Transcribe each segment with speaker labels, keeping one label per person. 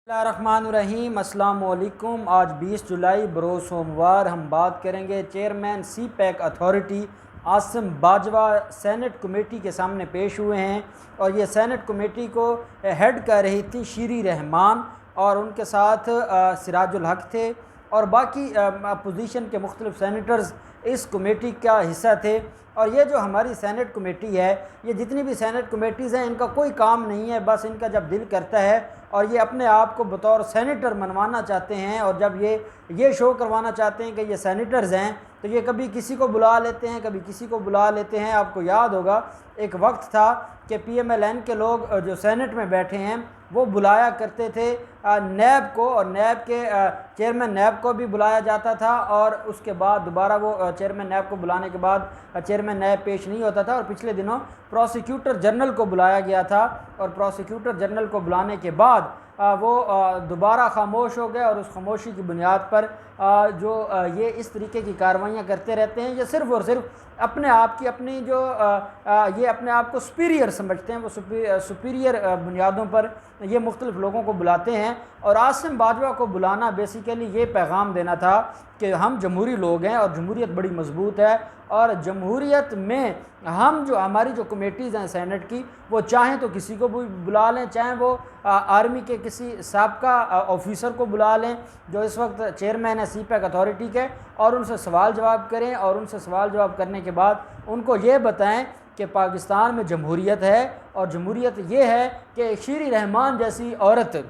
Speaker 1: बिस्मिल्लाहिर्रहमानिर्रहीम अस्सलाम वालेकुम। आज 20 जुलाई बरोज़ सोमवार हम बात करेंगे chairman CPEC authority Asim Bajwa senate committee के सामने पेश हुए हैं और ये सेनेट कमेटी को हेड कर रही थी शीरी रहमान और उनके साथ सिराजुल हक थे और बाकी अपोजिशन के मुख्तलिफ सेनेटर्स इस कमेटी का हिस्सा थे। और ये जो हमारी सेनेट कमेटी है, ये जितनी भी सेनेट कमेटीज़ हैं, इनका कोई काम नहीं है, बस इनका जब दिल करता है और ये अपने आप को बतौर सेनेटर मनवाना चाहते हैं और जब ये शो करवाना चाहते हैं कि ये सेनेटर्स हैं, तो ये कभी किसी को बुला लेते हैं, कभी किसी को बुला लेते हैं। आपको याद होगा एक वक्त था कि PMLN के लोग जो सेनेट में बैठे हैं वो बुलाया करते थे नैब को, और नैब के चेयरमैन नैब को भी बुलाया जाता था और उसके बाद दोबारा वो चेयरमैन नैब को बुलाने के बाद चेयरमैन नैब पेश नहीं होता था और पिछले दिनों प्रोसिक्यूटर जनरल को बुलाया गया था और प्रोसिक्यूटर जनरल को बुलाने के बाद वो दोबारा खामोश हो गए और उस खामोशी की बुनियाद पर जो ये इस तरीके की कार्रवाइयाँ करते रहते हैं। ये सिर्फ़ और सिर्फ अपने आप की अपनी जो ये अपने आप को सुपीरियर समझते हैं, वो सुपीरियर बुनियादों पर ये मुख्तलिफ लोगों को बुलाते हैं। और आसिम बाजवा को बुलाना बेसिकली ये पैगाम देना था कि हम जमहूरी लोग हैं और जमहूरियत बड़ी मजबूत है और जमहूरियत में हम जो हमारी जो कमेटीज़ हैं सेनेट की, वो चाहें तो किसी को भी बुला लें, चाहें वो आर्मी के किसी साबका ऑफिसर को बुला लें जो इस वक्त चेयरमैन है सी पैक अथॉरिटी के, और उनसे सवाल जवाब करें और उनसे सवाल जवाब करने के बाद उनको ये बताएं कि पाकिस्तान में जमहूरियत है और जमहूरियत ये है कि शीरी रहमान जैसी औरत।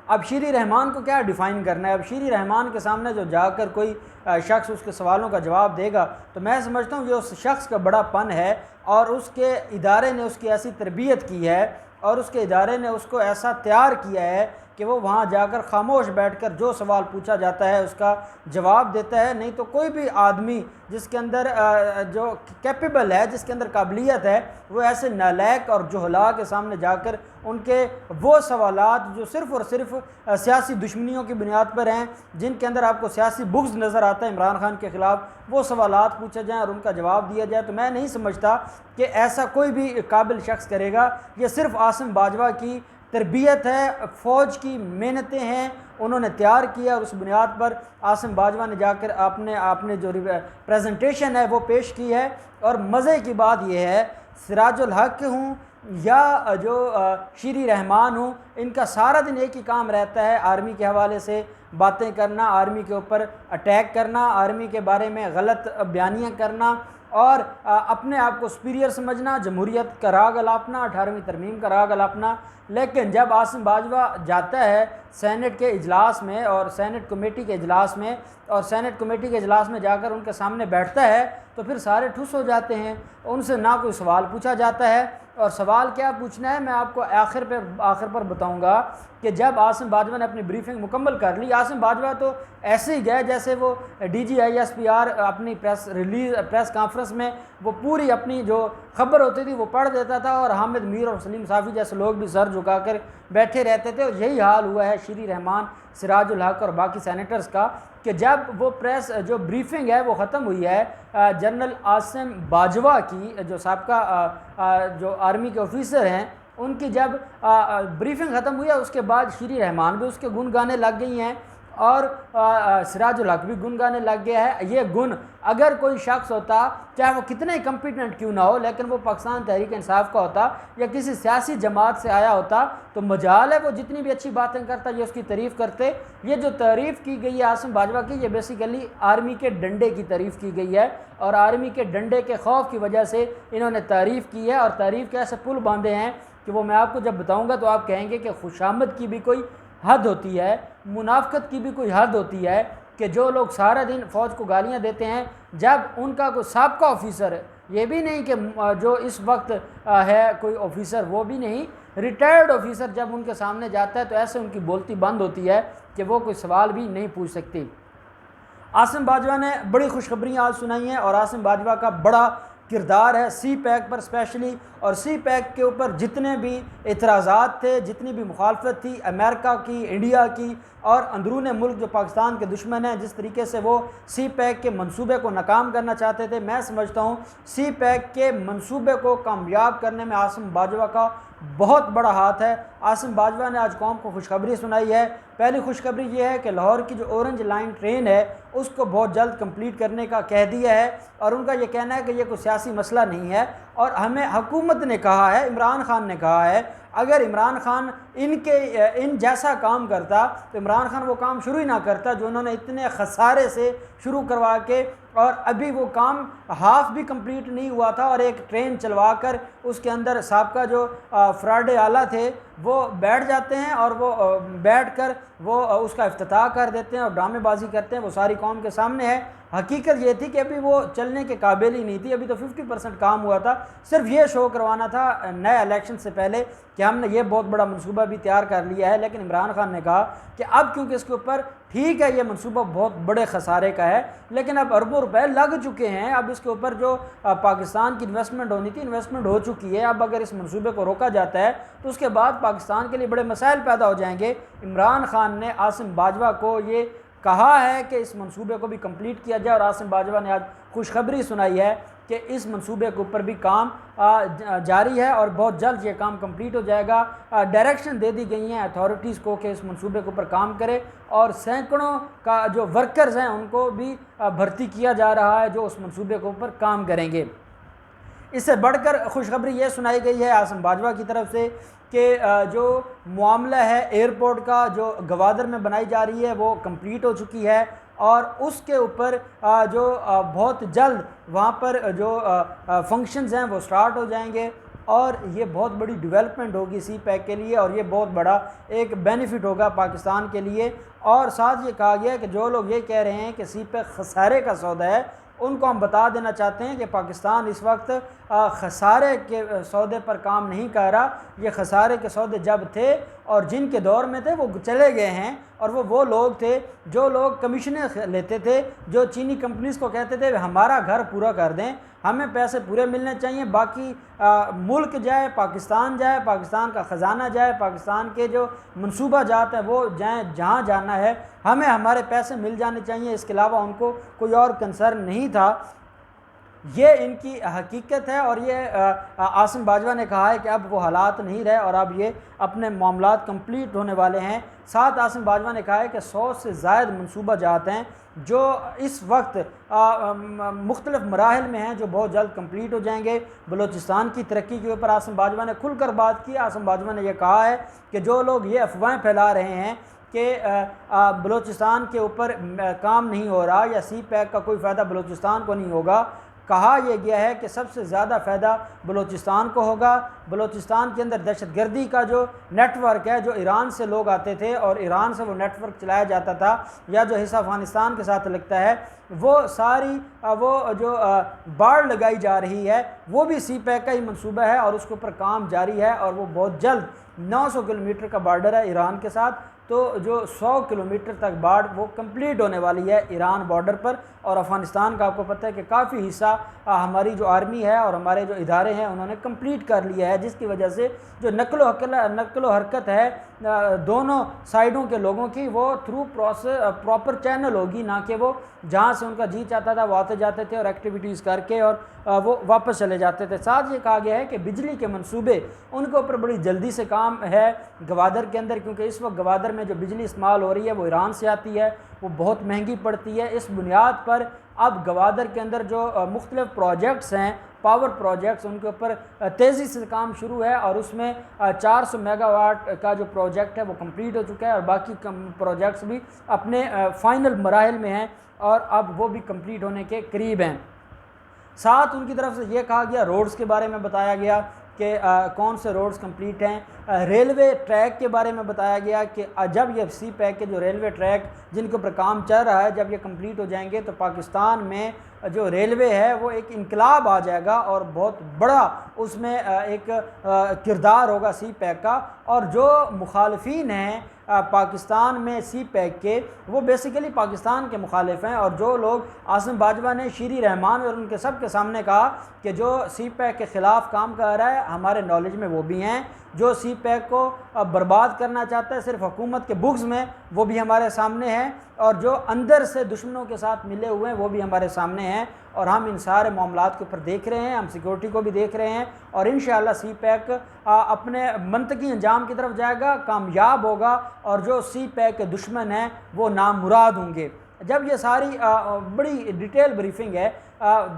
Speaker 1: अब शीरी रहमान को क्या डिफ़ाइन करना है? अब शीरी रहमान के सामने जो जाकर कोई शख्स उसके सवालों का जवाब देगा, तो मैं समझता हूँ ये उस शख्स का बड़ापन है और उसके इदारे ने उसकी ऐसी तरबियत की है और उसके इदारे ने उसको ऐसा तैयार किया है कि वो वहाँ जाकर खामोश बैठकर जो सवाल पूछा जाता है उसका जवाब देता है। नहीं तो कोई भी आदमी जिसके अंदर जो कैपेबल है, जिसके अंदर काबिलियत है, वो ऐसे नालायक और जुहला के सामने जाकर उनके वो सवालात जो सिर्फ़ और सिर्फ सियासी दुश्मनियों की बुनियाद पर हैं, जिनके अंदर आपको सियासी बुग़्ज़ नज़र आता है इमरान खान के ख़िलाफ़, वो सवालात पूछे जाएँ और उनका जवाब दिया जाए, तो मैं नहीं समझता कि ऐसा कोई भी काबिल शख्स करेगा। ये सिर्फ़ आसिम बाजवा की तरबियत है, फ़ौज की मेहनतें हैं, उन्होंने तैयार किया और उस बुनियाद पर आसिम बाजवा ने जाकर आपने जो प्रेजेंटेशन है वो पेश की है। और मज़े की बात यह है, सिराजुल हक हूँ या जो शीरी रहमान हूँ, इनका सारा दिन एक ही काम रहता है आर्मी के हवाले से बातें करना, आर्मी के ऊपर अटैक करना, आर्मी के बारे में गलत बयानियाँ करना और अपने आप को सुपीरियर समझना, जमहूरियत का राग अलापना, 18वीं तरमीम का राग अलापना। लेकिन जब आसिम बाजवा जाता है सेनेट के इजलास में और सेनेट कमेटी के इजलास में और सेनेट कमेटी के इजलास में जाकर उनके सामने बैठता है, तो फिर सारे ठुस हो जाते हैं, उनसे ना कोई सवाल पूछा जाता है। और सवाल क्या पूछना है मैं आपको आखिर पर बताऊंगा कि जब आसिम बाजवा ने अपनी ब्रीफिंग मुकम्मल कर ली, आसिम बाजवा तो ऐसे ही गए जैसे वो DGISPR अपनी प्रेस कॉन्फ्रेंस में वो पूरी अपनी जो खबर होती थी वो पढ़ देता था और हामिद मीर और सलीम साफ़ी जैसे लोग भी सर झुकाकर बैठे रहते थे। और यही हाल हुआ है शीरी रहमान, सिराजुल हक और बाकी सेनेटर्स का कि जब वो प्रेस जो ब्रीफिंग है वो ख़त्म हुई है जनरल आसिम बाजवा की, जो साबका जो आर्मी के ऑफिसर हैं, उनकी जब ब्रीफिंग ख़त्म हुई है उसके बाद शीरी रहमान भी उसके गुण गाने लग गई हैं और सिराजुल हक भी गुन गाने लग गया है। ये गुण अगर कोई शख्स होता, चाहे वो कितने ही कम्पिटेंट क्यों ना हो, लेकिन वो पाकिस्तान तहरीक इंसाफ का होता या किसी सियासी जमात से आया होता, तो मजाल है वो जितनी भी अच्छी बातें करता ये उसकी तारीफ़ करते। ये जो तारीफ़ की गई है आसिम बाजवा की, ये बेसिकली आर्मी के डंडे की तारीफ़ की गई है और आर्मी के डंडे के खौफ की वजह से इन्होंने तारीफ़ की है। और तारीफ़ के ऐसे पुल बांधे हैं कि वो मैं आपको जब बताऊँगा तो आप कहेंगे कि खुशामद की भी कोई हद होती है, मुनाफ़क़त की भी कोई हद होती है कि जो लोग सारा दिन फ़ौज को गालियां देते हैं, जब उनका कोई साबका ऑफिसर है, ये भी नहीं कि जो इस वक्त है कोई ऑफिसर, वो भी नहीं, रिटायर्ड ऑफिसर जब उनके सामने जाता है तो ऐसे उनकी बोलती बंद होती है कि वो कोई सवाल भी नहीं पूछ सकती। आसिम बाजवा ने बड़ी खुशखबरियाँ आज सुनाई हैं और आसिम बाजवा का बड़ा किरदार है सी पैक पर स्पेशली, और सी पैक के ऊपर जितने भी एतराज़ात थे, जितनी भी मुखालफत थी अमेरिका की, इंडिया की और अंदरून मुल्क जो पाकिस्तान के दुश्मन हैं, जिस तरीके से वो सी पैक के मंसूबे को नाकाम करना चाहते थे, मैं समझता हूँ सी पैक के मंसूबे को कामयाब करने में आसिम बाजवा का बहुत बड़ा हाथ है। आसिम बाजवा ने आज कौम को खुशखबरी सुनाई है। पहली खुशखबरी ये है कि लाहौर की जो ऑरेंज लाइन ट्रेन है उसको बहुत जल्द कंप्लीट करने का कह दिया है, और उनका ये कहना है कि ये कोई सियासी मसला नहीं है। और हमें हुकूमत ने कहा है, इमरान खान ने कहा है, अगर इमरान खान इन जैसा काम करता तो इमरान खान वो काम शुरू ही ना करता जो उन्होंने इतने खसारे से शुरू करवा के, और अभी वो काम हाफ भी कंप्लीट नहीं हुआ था, और एक ट्रेन चलवा कर उसके अंदर साबका जो फ्राडे आला थे वो बैठ जाते हैं, और वो बैठ कर वो उसका इफ्तिताह कर देते हैं और ड्रामेबाजी करते हैं। वो सारी कौम के सामने है। हकीकत ये थी कि अभी वो चलने के काबिल ही नहीं थी, अभी तो 50% काम हुआ था। सिर्फ ये शो करवाना था नए इलेक्शन से पहले कि हमने ये बहुत बड़ा मनसूबा भी तैयार कर लिया है। लेकिन इमरान खान ने कहा कि अब क्योंकि इसके ऊपर ठीक है ये मनसूबा बहुत बड़े खसारे का है, लेकिन अब अरबों रुपए लग चुके हैं, अब इसके ऊपर जो पाकिस्तान की इन्वेस्टमेंट होनी थी इन्वेस्टमेंट हो चुकी है। अब अगर इस मनसूबे को रोका जाता है तो उसके बाद पाकिस्तान के लिए बड़े मसाइल पैदा हो जाएंगे। इमरान खान ने आसिम बाजवा को ये कहा है कि इस मंसूबे को भी कंप्लीट किया जाए, और आसिम बाजवा ने आज खुशखबरी सुनाई है कि इस मंसूबे के ऊपर भी काम जारी है और बहुत जल्द ये काम कंप्लीट हो जाएगा। डायरेक्शन दे दी गई हैं अथॉरिटीज़ को कि इस मंसूबे के ऊपर काम करें, और सैकड़ों का जो वर्कर्स हैं उनको भी भर्ती किया जा रहा है जो उस मंसूबे के ऊपर काम करेंगे। इससे बढ़कर खुशखबरी ये सुनाई गई है आसिम बाजवा की तरफ से कि जो मामला है एयरपोर्ट का जो गवादर में बनाई जा रही है वो कंप्लीट हो चुकी है, और उसके ऊपर जो बहुत जल्द वहाँ पर जो फंक्शंस हैं वो स्टार्ट हो जाएंगे, और ये बहुत बड़ी डेवलपमेंट होगी सी पैक के लिए, और ये बहुत बड़ा एक बेनिफिट होगा पाकिस्तान के लिए। और साथ ये कहा गया कि जो लोग ये कह रहे हैं कि सी पैक खसारे का सौदा है, उनको हम बता देना चाहते हैं कि पाकिस्तान इस वक्त खसारे के सौदे पर काम नहीं कर रहा। ये खसारे के सौदे जब थे और जिनके दौर में थे वो चले गए हैं, और वो लोग थे जो लोग कमीशनें लेते थे, जो चीनी कंपनीज़ को कहते थे हमारा घर पूरा कर दें, हमें पैसे पूरे मिलने चाहिए, बाकी मुल्क जाए, पाकिस्तान का ख़जाना जाए, पाकिस्तान के जो मनसूबा जात हैं वो जाए, जहाँ जाना है हमें हमारे पैसे मिल जाने चाहिए, इसके अलावा उनको कोई और कंसर्न नहीं था। ये इनकी हकीकत है, और ये आसिम बाजवा ने कहा है कि अब वो हालात नहीं रहे और अब ये अपने मामलात कंप्लीट होने वाले हैं। साथ आसिम बाजवा ने कहा है कि 100 से ज़ायद मनसूबा जात हैं जो इस वक्त मुख्तलिफ मराहल में हैं, जो बहुत जल्द कंप्लीट हो जाएंगे। बलूचिस्तान की तरक्की के ऊपर आसिम बाजवा ने खुलकर बात की। आसिम बाजवा ने यह कहा है कि जो लोग ये अफवाहें फैला रहे हैं कि बलूचिस्तान के ऊपर काम नहीं हो रहा या सी पैक का कोई फ़ायदा बलूचिस्तान को नहीं होगा, कहा यह गया है कि सबसे ज़्यादा फ़ायदा बलूचिस्तान को होगा। बलूचिस्तान के अंदर दहशतगर्दी का जो नेटवर्क है, जो ईरान से लोग आते थे और ईरान से वो नेटवर्क चलाया जाता था, या जो हिस्सा अफ़गानिस्तान के साथ लगता है, वो सारी वो जो बाड़ लगाई जा रही है वो भी सी पैक का ही मंसूबा है, और उसके ऊपर काम जारी है। और वो बहुत जल्द 900 किलोमीटर का बॉर्डर है ईरान के साथ, तो जो 100 किलोमीटर तक बाढ़ वो कंप्लीट होने वाली है ईरान बॉर्डर पर। और अफ़गानिस्तान का आपको पता है कि काफ़ी हिस्सा हमारी जो आर्मी है और हमारे जो इदारे हैं उन्होंने कंप्लीट कर लिया है, जिसकी वजह से जो नक्लो हरकत है दोनों साइडों के लोगों की, वो थ्रू प्रॉपर चैनल होगी, ना कि वो जहाँ से उनका जी चाहता था वो आते जाते थे और एक्टिविटीज़ करके और वो वापस चले जाते थे। साथ ये कहा गया है कि बिजली के मंसूबे उनके ऊपर बड़ी जल्दी से काम है गवादर के अंदर, क्योंकि इस वक्त गवादर में जो बिजली इस्तेमाल हो रही है वो ईरान से आती है, वो बहुत महंगी पड़ती है। इस बुनियाद पर अब गवादर के अंदर जो मुख्तलिफ प्रोजेक्ट्स हैं, पावर प्रोजेक्ट्स, उनके ऊपर तेज़ी से काम शुरू है, और उसमें 400 मेगावाट का जो प्रोजेक्ट है वो कंप्लीट हो चुका है, और बाकी प्रोजेक्ट्स भी अपने फाइनल मराहल में हैं और अब वो भी कंप्लीट होने के करीब हैं। साथ उनकी तरफ से ये कहा गया, रोड्स के बारे में बताया गया कि कौन से रोड्स कंप्लीट हैं। रेलवे ट्रैक के बारे में बताया गया कि जब ये सी पैक के जो रेलवे ट्रैक जिनके ऊपर काम चल रहा है, जब ये कंप्लीट हो जाएंगे तो पाकिस्तान में जो रेलवे है वो एक इनकलाब आ जाएगा, और बहुत बड़ा उसमें एक किरदार होगा सी पैक का। और जो मुखालफीन हैं पाकिस्तान में सी पैक के, वो बेसिकली पाकिस्तान के मुखालिफ हैं, और जो लोग आसिम बाजवा ने शीरी रहमान और उनके सब के सामने कहा कि जो सी पैक के ख़िलाफ़ काम कर रहा है हमारे नॉलेज में वो भी हैं, जो सी सी पैक को बर्बाद करना चाहता है सिर्फ हुकूमत के बुग़्ज़ में, वो भी हमारे सामने है, और जो अंदर से दुश्मनों के साथ मिले हुए हैं वो भी हमारे सामने हैं। और हम इन सारे मामलात के ऊपर देख रहे हैं, हम सिक्योरिटी को भी देख रहे हैं, और इंशाअल्लाह सी पैक अपने मंतकी अंजाम की तरफ जाएगा, कामयाब होगा, और जो सी पैक के दुश्मन हैं वो नामुराद होंगे। जब ये सारी बड़ी डिटेल ब्रीफिंग है,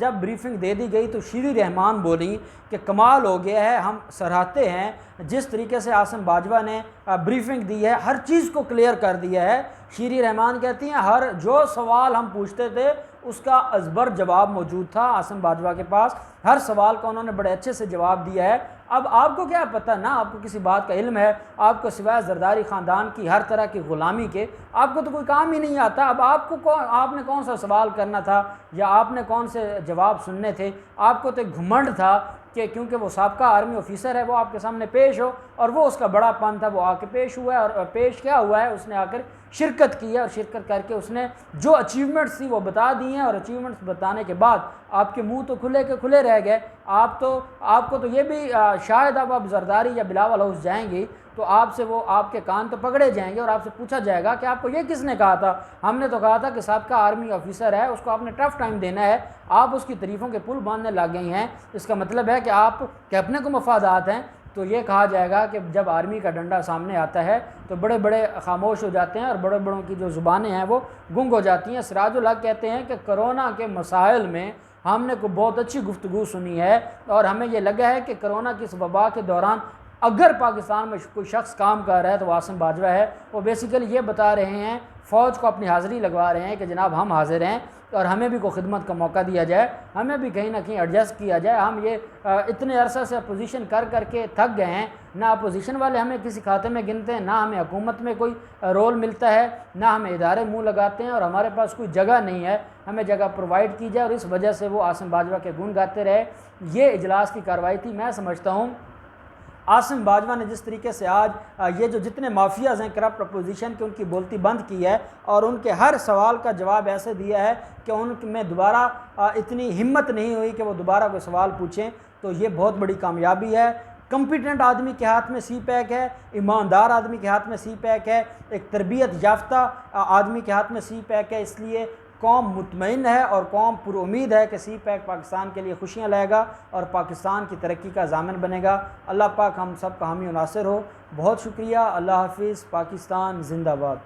Speaker 1: जब ब्रीफिंग दे दी गई तो शीरी रहमान बोली कि कमाल हो गया है, हम सराहते हैं जिस तरीके से आसिम बाजवा ने ब्रीफिंग दी है, हर चीज़ को क्लियर कर दिया है। शीरी रहमान कहती हैं हर जो सवाल हम पूछते थे उसका अजबर जवाब मौजूद था आसिम बाजवा के पास, हर सवाल का उन्होंने बड़े अच्छे से जवाब दिया है। अब आपको क्या पता, ना आपको किसी बात का इल्म है, आपको सिवाय जरदारी ख़ानदान की हर तरह की ग़ुलामी के आपको तो कोई काम ही नहीं आता। अब आपने कौन सा सवाल करना था या आपने कौन से जवाब सुनने थे? आपको तो घुमंड था कि क्योंकि वो साबका आर्मी ऑफिसर है वो आपके सामने पेश हो, और वो उसका बड़ापन था, वो आके पेश हुआ है। और पेश क्या हुआ है, उसने आकर शिरकत की है, और शिरकत करके उसने जो अचीवमेंट्स थी वो बता दी हैं, और अचीवमेंट्स बताने के बाद आपके मुंह तो खुले के खुले रह गए। आपको तो ये भी शायद अब आप जरदारी या बिलावल हाउस जाएंगी तो आपसे वो आपके कान तो पकड़े जाएंगे और आपसे पूछा जाएगा कि आपको ये किसने कहा था? हमने तो कहा था कि साहब का आर्मी ऑफिसर है, उसको आपने टफ टाइम देना है, आप उसकी तारीफ़ों के पुल बांधने लग गई हैं, इसका मतलब है कि आप के अपने को मफादात हैं। तो ये कहा जाएगा कि जब आर्मी का डंडा सामने आता है तो बड़े बड़े खामोश हो जाते हैं और बड़े बड़ों की जो ज़ुबानें हैं वो गुंग हो जाती हैं। सिराजुल हक कहते हैं कि कोरोना के मसाइल में हमने को बहुत अच्छी गुफ्तगू सुनी है, और हमें ये लगा है कि कोरोना की इस वबा के दौरान अगर पाकिस्तान में कोई शख्स काम कर रहा है तो आसिम बाजवा है। वो बेसिकली ये बता रहे हैं, फ़ौज को अपनी हाज़िरी लगवा रहे हैं कि जनाब हम हाजिर हैं और हमें भी कोई खिदमत का मौका दिया जाए, हमें भी कहीं ना कहीं एडजस्ट किया जाए। हम ये इतने अरसा से अपोजिशन कर करके थक गए हैं, ना अपोजिशन वाले हमें किसी खाते में गिनते हैं, ना हमें हुकूमत में कोई रोल मिलता है, ना हमें इदारे मुँह लगाते हैं, और हमारे पास कोई जगह नहीं है, हमें जगह प्रोवाइड की जाए। और इस वजह से वो आसिम बाजवा के गुण गाते रहे। ये इजलास की कार्रवाई थी। मैं समझता हूँ आसिम बाजवा ने जिस तरीके से आज ये जो जितने माफियाज़ हैं करप्ट अपोजिशन की, उनकी बोलती बंद की है और उनके हर सवाल का जवाब ऐसे दिया है कि उनमें दोबारा इतनी हिम्मत नहीं हुई कि वो दोबारा कोई सवाल पूछें, तो ये बहुत बड़ी कामयाबी है। कम्पिटेंट आदमी के हाथ में सी पैक है, ईमानदार आदमी के हाथ में सी पैक है, एक तरबियत याफ्ता आदमी के हाथ में सी पैक है। इसलिए कौम मुतमईन है और कौम पुरुमीद है कि सी पैक पाकिस्तान के लिए खुशियाँ लाएगा और पाकिस्तान की तरक्की का ज़ामिन बनेगा। अल्लाह पाक हम सब का हामी और नासिर हो। बहुत शुक्रिया। अल्लाह हाफिज़। पाकिस्तान जिंदाबाद।